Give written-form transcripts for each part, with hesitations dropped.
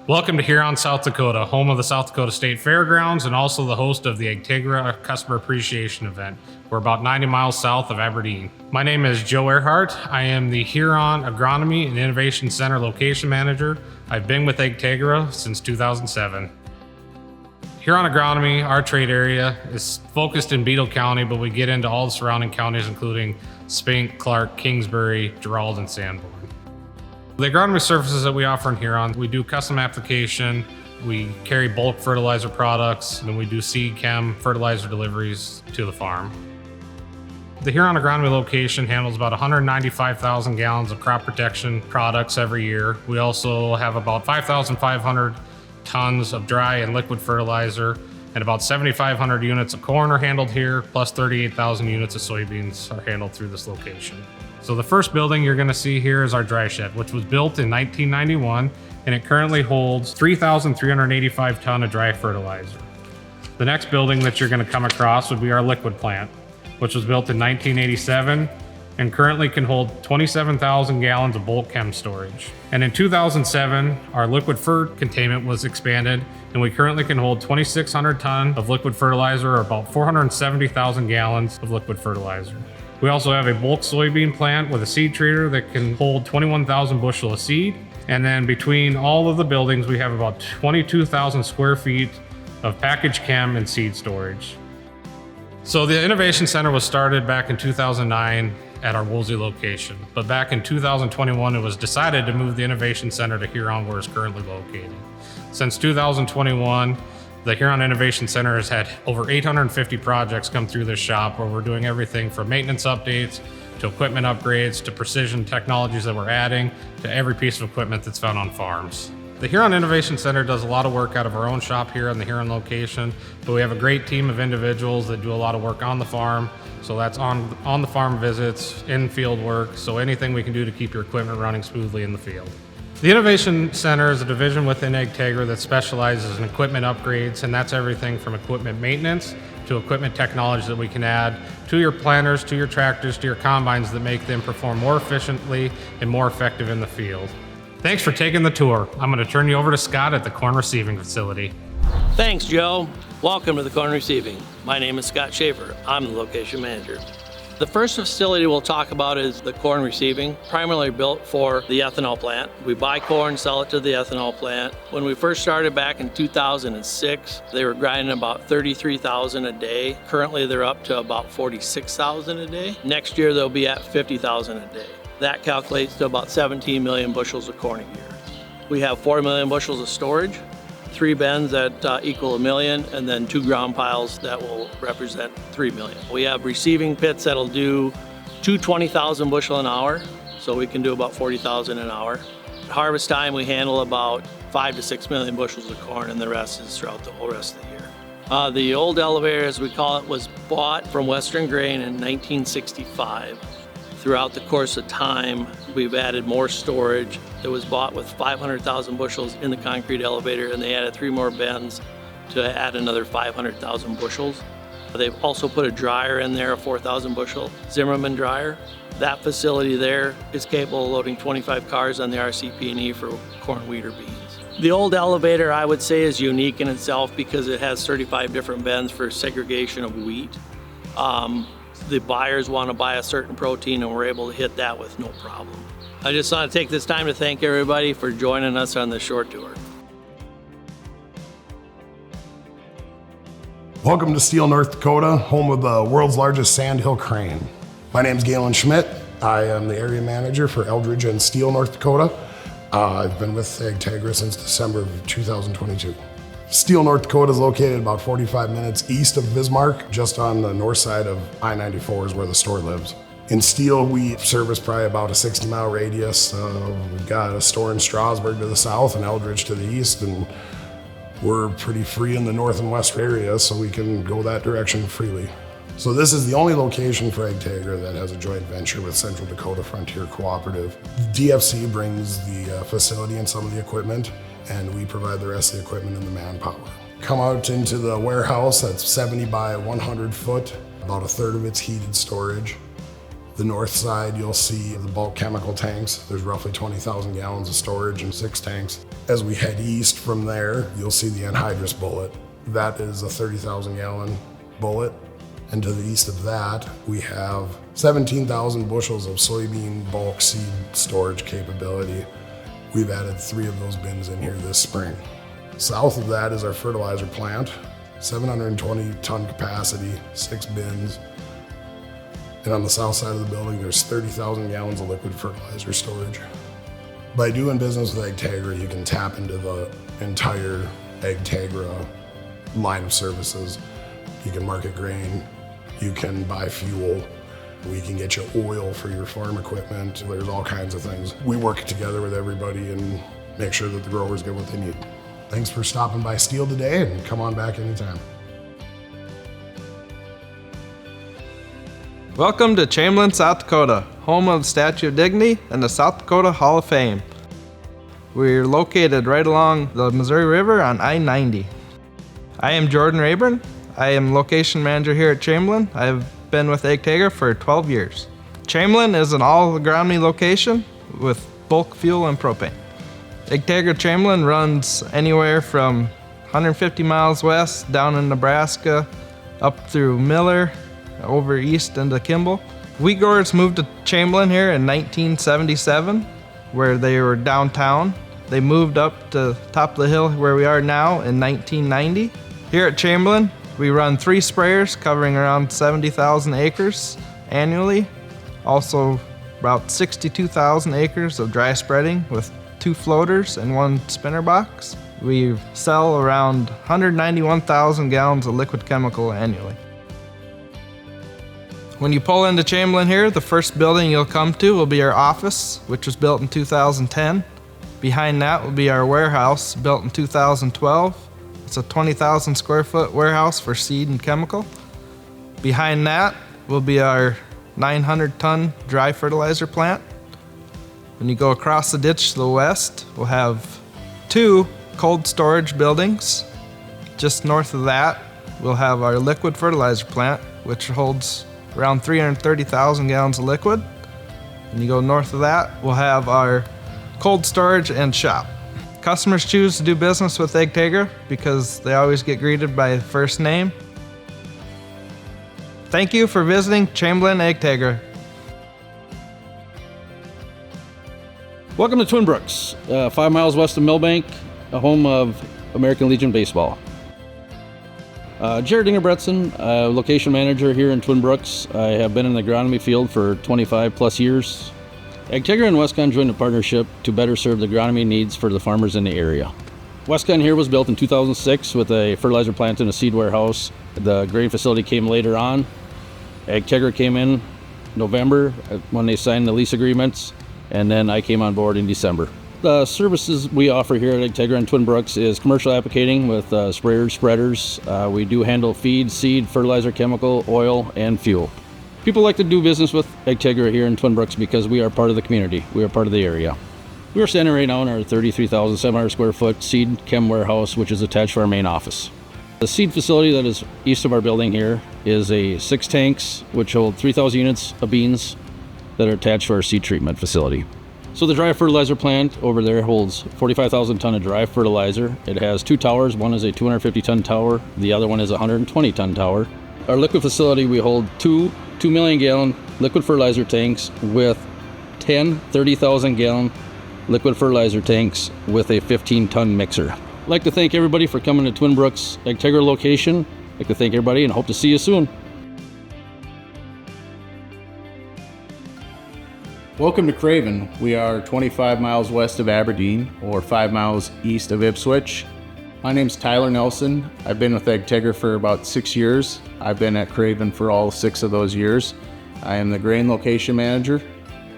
Welcome to Huron, South Dakota, home of the South Dakota State Fairgrounds and also the host of the Agtegra Customer Appreciation Event. We're about 90 miles south of Aberdeen. My name is Joe Earhart. I am the Huron Agronomy and Innovation Center Location Manager. I've been with Agtegra since 2007. Huron Agronomy, our trade area, is focused in Beadle County, but we get into all the surrounding counties, including Spink, Clark, Kingsbury, Gerald, and Sanborn. The agronomy services that we offer in Huron, we do custom application, we carry bulk fertilizer products, and we do seed chem fertilizer deliveries to the farm. The Huron Agronomy location handles about 195,000 gallons of crop protection products every year. We also have about 5,500 tons of dry and liquid fertilizer, and about 7,500 units of corn are handled here, plus 38,000 units of soybeans are handled through this location. So the first building you're going to see here is our dry shed, which was built in 1991, and it currently holds 3,385 ton of dry fertilizer. The next building that you're going to come across would be our liquid plant, which was built in 1987 and currently can hold 27,000 gallons of bulk chem storage. And in 2007, our liquid fert containment was expanded, and we currently can hold 2,600 ton of liquid fertilizer, or about 470,000 gallons of liquid fertilizer. We also have a bulk soybean plant with a seed treater that can hold 21,000 bushel of seed. And then between all of the buildings, we have about 22,000 square feet of packaged chem and seed storage. So the Innovation Center was started back in 2009 at our Woolsey location. But back in 2021, it was decided to move the Innovation Center to Huron, where it's currently located. Since 2021, the Huron Innovation Center has had over 850 projects come through this shop, where we're doing everything from maintenance updates to equipment upgrades to precision technologies that we're adding to every piece of equipment that's found on farms. The Huron Innovation Center does a lot of work out of our own shop here in the Huron location, but we have a great team of individuals that do a lot of work on the farm. So that's on the farm visits, in field work, so anything we can do to keep your equipment running smoothly in the field. The Innovation Center is a division within Agtegra that specializes in equipment upgrades, and that's everything from equipment maintenance to equipment technology that we can add to your planters, to your tractors, to your combines that make them perform more efficiently and more effective in the field. Thanks for taking the tour. I'm going to turn you over to Scott at the corn receiving facility. Thanks, Joe. Welcome to the corn receiving. My name is Scott Schaefer. I'm the location manager. The first facility we'll talk about is the corn receiving, primarily built for the ethanol plant. We buy corn, sell it to the ethanol plant. When we first started back in 2006, they were grinding about 33,000 a day. Currently, they're up to about 46,000 a day. Next year, they'll be at 50,000 a day. That calculates to about 17 million bushels of corn a year. We have 4 million bushels of storage, 3 bins that equal 1 million, and then 2 ground piles that will represent 3 million. We have receiving pits that'll do 20,000 bushel an hour, so we can do about 40,000 an hour. At harvest time, we handle about 5 to 6 million bushels of corn, and the rest is throughout the whole rest of the year. The old elevator, as we call it, was bought from Western Grain in 1965. Throughout the course of time, we've added more storage. It was bought with 500,000 bushels in the concrete elevator, and they added 3 more bins to add another 500,000 bushels. They've also put a dryer in there, a 4,000 bushel Zimmerman dryer. That facility there is capable of loading 25 cars on the RCP&E for corn, wheat, or beans. The old elevator, I would say, is unique in itself because it has 35 different bins for segregation of wheat. The buyers want to buy a certain protein, and we're able to hit that with no problem. I just want to take this time to thank everybody for joining us on this short tour. Welcome to Steele, North Dakota, home of the world's largest sandhill crane. My name is Galen Schmidt. I am the area manager for Eldridge and Steele, North Dakota. I've been with Agtegra since December of 2022. Steele, North Dakota is located about 45 minutes east of Bismarck, just on the north side of I-94 is where the store lives. In Steele, we service probably about a 60-mile radius. We've got a store in Strasburg to the south and Eldridge to the east, and we're pretty free in the north and west area, so we can go that direction freely. So this is the only location for Agtegra that has a joint venture with Central Dakota Frontier Cooperative. DFC brings the facility and some of the equipment, and we provide the rest of the equipment and the manpower. Come out into the warehouse that's 70 by 100 foot, about a third of it's heated storage. The north side, you'll see the bulk chemical tanks. There's roughly 20,000 gallons of storage in 6 tanks. As we head east from there, you'll see the anhydrous bullet. That is a 30,000 gallon bullet. And to the east of that, we have 17,000 bushels of soybean bulk seed storage capability. We've added 3 of those bins in here this spring. South of that is our fertilizer plant, 720 ton capacity, 6 bins. And on the south side of the building, there's 30,000 gallons of liquid fertilizer storage. By doing business with Agtegra, you can tap into the entire Agtegra line of services. You can market grain, you can buy fuel, we can get you oil for your farm equipment. There's all kinds of things. We work together with everybody and make sure that the growers get what they need. Thanks for stopping by Steel today, and come on back anytime. Welcome to Chamberlain, South Dakota, home of the Statue of Dignity and the South Dakota Hall of Fame. We're located right along the Missouri River on I-90. I am Jordan Rayburn. I am location manager here at Chamberlain. I've been with Agtegra for 12 years. Chamberlain is an all-agronomy location with bulk fuel and propane. Agtegra Chamberlain runs anywhere from 150 miles west down in Nebraska, up through Miller, over east into Kimball. Wheat growers moved to Chamberlain here in 1977, where they were downtown. They moved up to top of the hill where we are now in 1990. Here at Chamberlain, we run 3 sprayers covering around 70,000 acres annually. Also about 62,000 acres of dry spreading with 2 floaters and 1 spinner box. We sell around 191,000 gallons of liquid chemical annually. When you pull into Chamberlain here, the first building you'll come to will be our office, which was built in 2010. Behind that will be our warehouse, built in 2012. It's a 20,000 square foot warehouse for seed and chemical. Behind that will be our 900 ton dry fertilizer plant. When you go across the ditch to the west, we'll have 2 cold storage buildings. Just north of that, we'll have our liquid fertilizer plant, which holds around 330,000 gallons of liquid. And you go north of that, we'll have our cold storage and shop. Customers choose to do business with Agtegra because they always get greeted by first name. Thank you for visiting Chamberlain Agtegra. Welcome to Twin Brooks, 5 miles west of Millbank, a home of American Legion Baseball. Jared Ingebretson, location manager here in Twin Brooks. I have been in the agronomy field for 25 plus years. Agtegra and Westcon joined a partnership to better serve the agronomy needs for the farmers in the area. Westcon here was built in 2006 with a fertilizer plant and a seed warehouse. The grain facility came later on. Agtegra came in November when they signed the lease agreements, and then I came on board in December. The services we offer here at Agtegra and Twin Brooks is commercial applicating with sprayers, spreaders. We do handle feed, seed, fertilizer, chemical, oil, and fuel. People like to do business with Agtegra here in Twin Brooks because we are part of the community. We are part of the area. We are standing right now in our 33,700 square foot seed chem warehouse, which is attached to our main office. The seed facility that is east of our building here is a 6 tanks, which hold 3,000 units of beans that are attached to our seed treatment facility. So the dry fertilizer plant over there holds 45,000 ton of dry fertilizer. It has 2 towers. One is a 250 ton tower. The other one is a 120 ton tower. Our liquid facility, we hold 2 million gallon liquid fertilizer tanks with 10 30,000 gallon liquid fertilizer tanks with a 15 ton mixer. I'd like to thank everybody for coming to Twin Brooks Agtegra location. I'd like to thank everybody and hope to see you soon. Welcome to Craven. We are 25 miles west of Aberdeen, or 5 miles east of Ipswich. My name's Tyler Nelson. I've been with Agtegra for about 6 years. I've been at Craven for all 6 of those years. I am the grain location manager.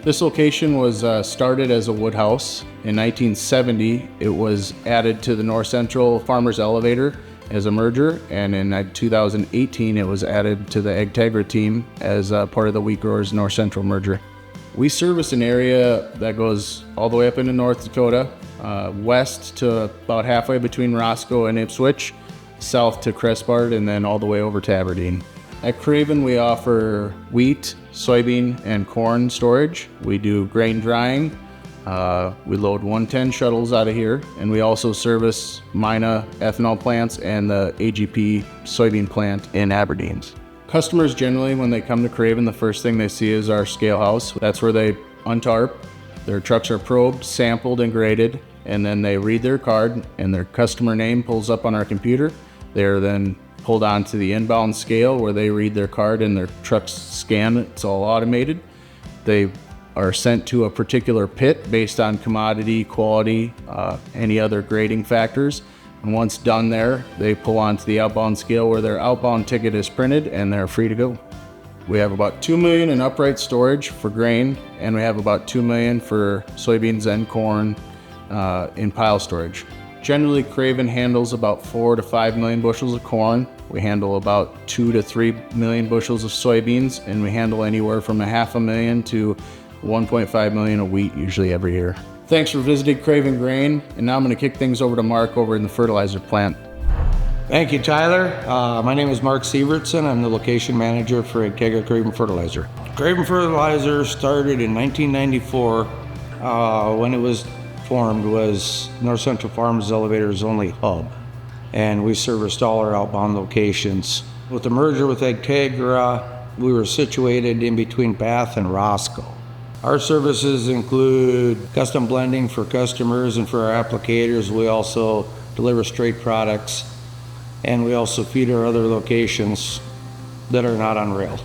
This location was started as a wood house. In 1970, it was added to the North Central Farmers Elevator as a merger, and in 2018, it was added to the Agtegra team as part of the Wheat Growers North Central merger. We service an area that goes all the way up into North Dakota, west to about halfway between Roscoe and Ipswich, south to Crespard, and then all the way over to Aberdeen. At Craven, we offer wheat, soybean, and corn storage. We do grain drying. We load 110 shuttles out of here, and we also service Mina ethanol plants and the AGP soybean plant in Aberdeen. Customers generally, when they come to Craven, the first thing they see is our scale house. That's where they untarp. Their trucks are probed, sampled, and graded, and then they read their card, and their customer name pulls up on our computer. They're then pulled onto the inbound scale where they read their card and their trucks scan. It's all automated. They are sent to a particular pit based on commodity, quality, any other grading factors. And once done there, they pull onto the outbound scale where their outbound ticket is printed and they're free to go. We have about 2 million in upright storage for grain, and we have about 2 million for soybeans and corn in pile storage. Generally, Craven handles about 4 to 5 million bushels of corn. We handle about 2 to 3 million bushels of soybeans, and we handle anywhere from 500,000 to 1.5 million of wheat usually every year. Thanks for visiting Craven Grain, and now I'm going to kick things over to Mark over in the fertilizer plant. Thank you, Tyler. My name is Mark Sievertson. I'm the location manager for Agtegra Craven Fertilizer. Craven Fertilizer started in 1994. When it was formed, was North Central Farms Elevator's only hub, and we serviced all our outbound locations. With the merger with Agtegra, we were situated in between Bath and Roscoe. Our services include custom blending for customers and for our applicators. We also deliver straight products, and we also feed our other locations that are not on rail.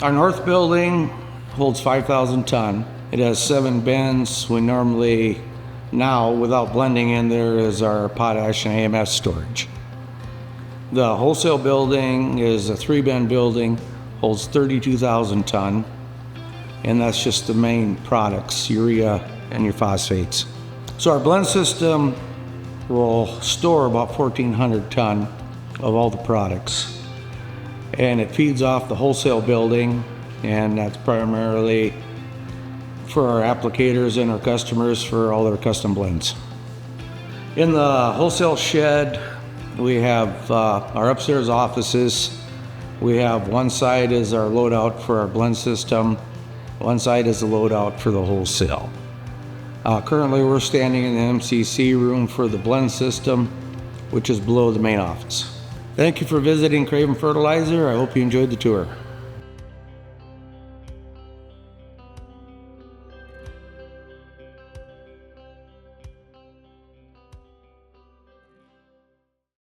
Our north building holds 5,000 ton. It has 7 bins. We normally, now without blending in there, is our potash and AMS storage. The wholesale building is a 3-bin building, holds 32,000 ton, and that's just the main products, urea and your phosphates. So our blend system will store about 1,400 ton of all the products, and it feeds off the wholesale building, and that's primarily for our applicators and our customers for all their custom blends. In the wholesale shed, we have our upstairs offices. We have one side is our loadout for our blend system, one side is the loadout for the wholesale. Currently we're standing in the MCC room for the blend system, which is below the main office. Thank you for visiting Craven Fertilizer. I hope you enjoyed the tour.